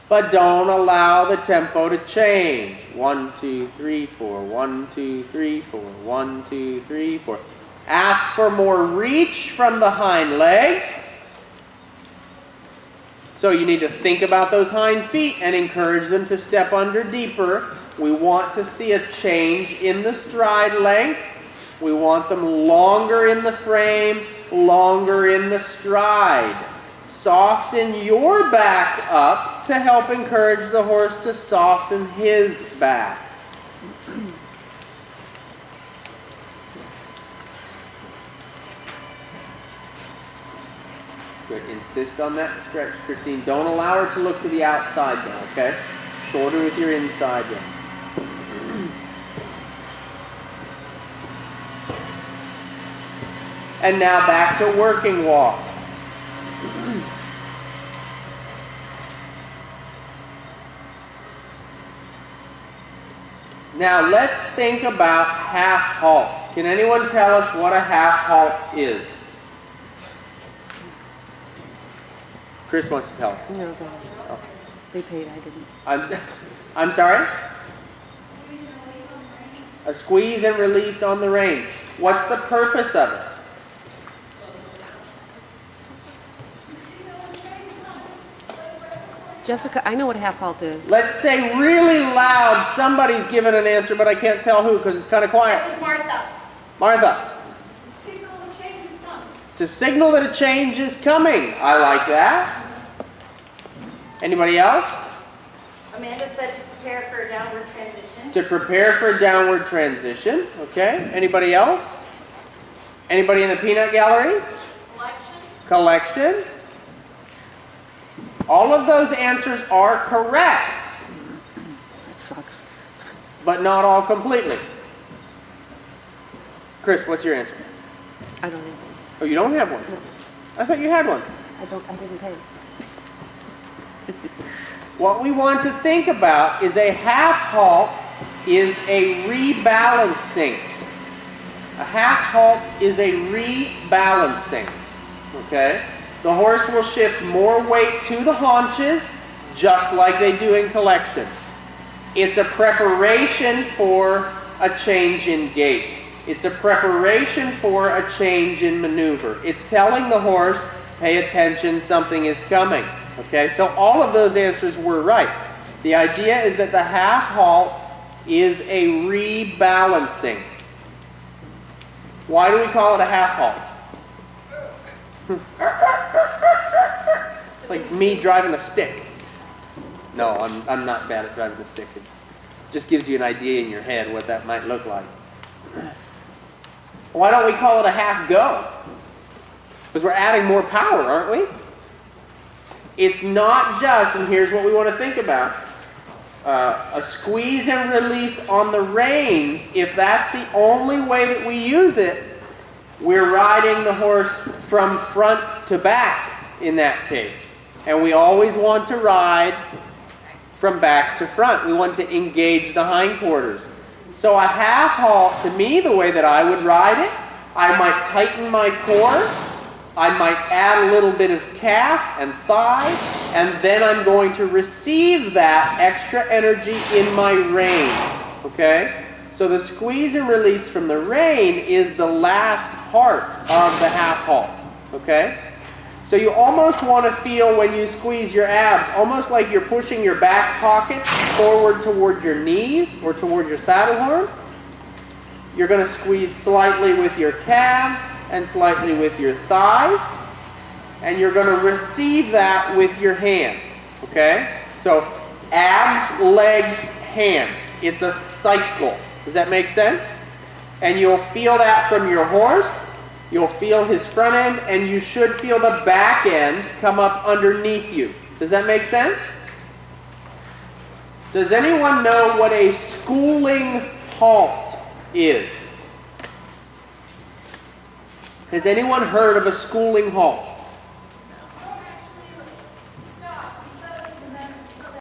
but don't allow the tempo to change. 1, 2, 3, 4, 1, 2, 3, 4, 1, 2, 3, 4. Ask for more reach from the hind legs. So you need to think about those hind feet and encourage them to step under deeper. We want to see a change in the stride length. We want them longer in the frame, longer in the stride. Soften your back up to help encourage the horse to soften his back. Good. Insist on that stretch, Christine. Don't allow her to look to the outside now, okay? Shorter with your inside now. And now back to working walk. Now let's think about half halt. Can anyone tell us what a half halt is? Chris wants to tell us. No, go ahead. Oh. They paid, I didn't. I'm sorry? A squeeze and release on the reins. What's the purpose of it? Jessica, I know what half halt is. Let's say really loud, somebody's given an answer, but I can't tell who because it's kind of quiet. That was Martha. Martha. To signal the change is coming. To signal that a change is coming. I like that. Anybody else? Amanda said to prepare for a downward transition. To prepare for a downward transition. Okay. Anybody else? Anybody in the peanut gallery? Collection. All of those answers are correct. That sucks. But not all completely. Chris, what's your answer? I don't know. Oh, you don't have one? No. I thought you had one. I didn't pay. What we want to think about is a half halt is a rebalancing. A half halt is a rebalancing. Okay? The horse will shift more weight to the haunches, just like they do in collection. It's a preparation for a change in gait. It's a preparation for a change in maneuver. It's telling the horse, pay attention, something is coming. Okay, so all of those answers were right. The idea is that the half halt is a rebalancing. Why do we call it a half halt? It's like me driving a stick. No, I'm not bad at driving a stick. It just gives you an idea in your head what that might look like. Why don't we call it a half go? Because we're adding more power, aren't we? It's not just, and here's what we want to think about, a squeeze and release on the reins. If that's the only way that we use it, we're riding the horse from front to back in that case. And we always want to ride from back to front. We want to engage the hindquarters. So a half halt, to me, the way that I would ride it, I might tighten my core, I might add a little bit of calf and thigh, and then I'm going to receive that extra energy in my rein. Okay? So the squeeze and release from the rein is the last part of the half halt. Okay? So you almost want to feel when you squeeze your abs, almost like you're pushing your back pocket forward toward your knees or toward your saddle horn. You're going to squeeze slightly with your calves and slightly with your thighs. And you're going to receive that with your hand. Okay? So abs, legs, hands. It's a cycle. Does that make sense? And you'll feel that from your horse. You'll feel his front end, and you should feel the back end come up underneath you. Does that make sense? Does anyone know what a schooling halt is? Has anyone heard of a schooling halt?